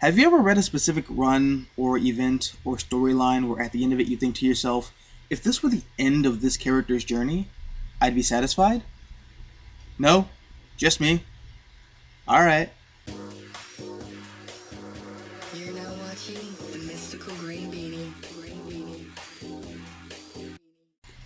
Have you ever read a specific run or event or storyline where at the end of it you think to yourself, if this were the end of this character's journey, I'd be satisfied? No? Just me? Alright. You're now watching the mystical green beanie.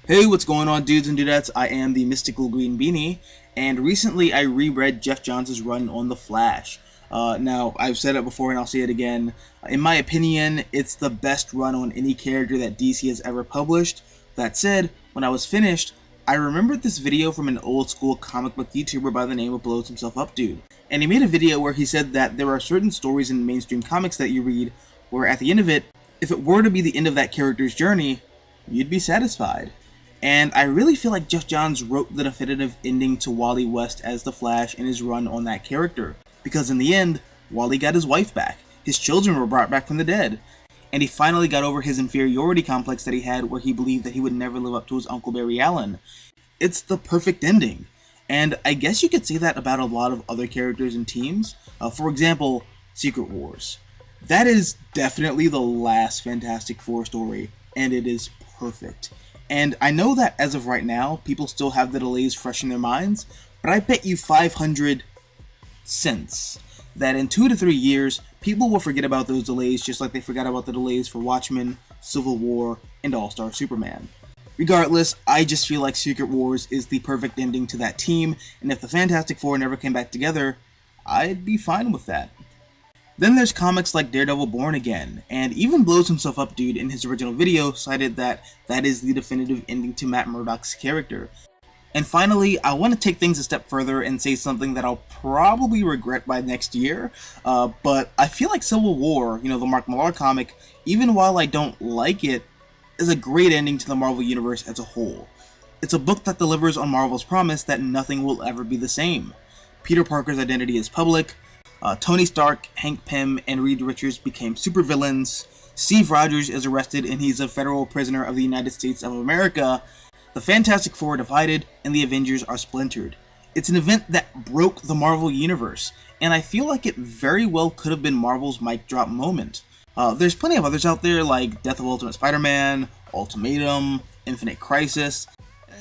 Hey, what's going on, dudes and dudettes? I am the Mystical Green Beanie, and recently I reread Jeff Johns' run on The Flash. Now, I've said it before and I'll say it again. In my opinion, it's the best run on any character that DC has ever published. That said, when I was finished, I remembered this video from an old school comic book YouTuber by the name of Blowshimselfupdude. And he made a video where he said that there are certain stories in mainstream comics that you read where at the end of it, if it were to be the end of that character's journey, you'd be satisfied. And I really feel like Jeff Johns wrote the definitive ending to Wally West as the Flash in his run on that character. Because in the end, Wally got his wife back, his children were brought back from the dead, and he finally got over his inferiority complex that he had where he believed that he would never live up to his Uncle Barry Allen. It's the perfect ending. And I guess you could say that about a lot of other characters and teams. For example, Secret Wars. That is definitely the last Fantastic Four story, and it is perfect. And I know that as of right now, people still have the delays fresh in their minds, but I bet you 500 cents that in 2 to 3 years, people will forget about those delays just like they forgot about the delays for Watchmen, Civil War, and All-Star Superman. Regardless, I just feel like Secret Wars is the perfect ending to that team, and if the Fantastic Four never came back together, I'd be fine with that. Then there's comics like Daredevil Born Again, and even Blows Himself Up Dude in his original video cited that that is the definitive ending to Matt Murdock's character. And finally, I want to take things a step further and say something that I'll probably regret by next year, but I feel like Civil War, the Mark Millar comic, even while I don't like it, is a great ending to the Marvel Universe as a whole. It's a book that delivers on Marvel's promise that nothing will ever be the same. Peter Parker's identity is public, Tony Stark, Hank Pym, and Reed Richards became supervillains, Steve Rogers is arrested and he's a federal prisoner of the United States of America, the Fantastic Four are divided, and the Avengers are splintered. It's an event that broke the Marvel Universe, and I feel like it very well could have been Marvel's mic drop moment. There's plenty of others out there like Death of Ultimate Spider-Man, Ultimatum, Infinite Crisis,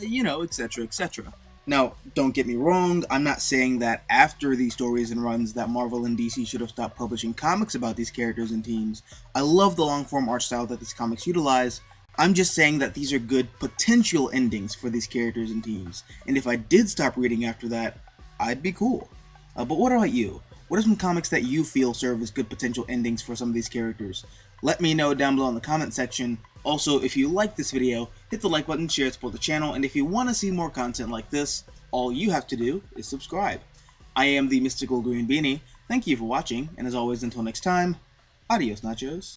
etc, etc. Now, don't get me wrong, I'm not saying that after these stories and runs that Marvel and DC should have stopped publishing comics about these characters and teams. I love the long-form art style that these comics utilize. I'm just saying that these are good potential endings for these characters and teams, and if I did stop reading after that, I'd be cool. But what about you? What are some comics that you feel serve as good potential endings for some of these characters? Let me know down below in the comment section. Also, if you like this video, hit the like button, share it, support the channel, and if you want to see more content like this, all you have to do is subscribe. I am the Mystical Green Beanie, thank you for watching, and as always, until next time, adios nachos.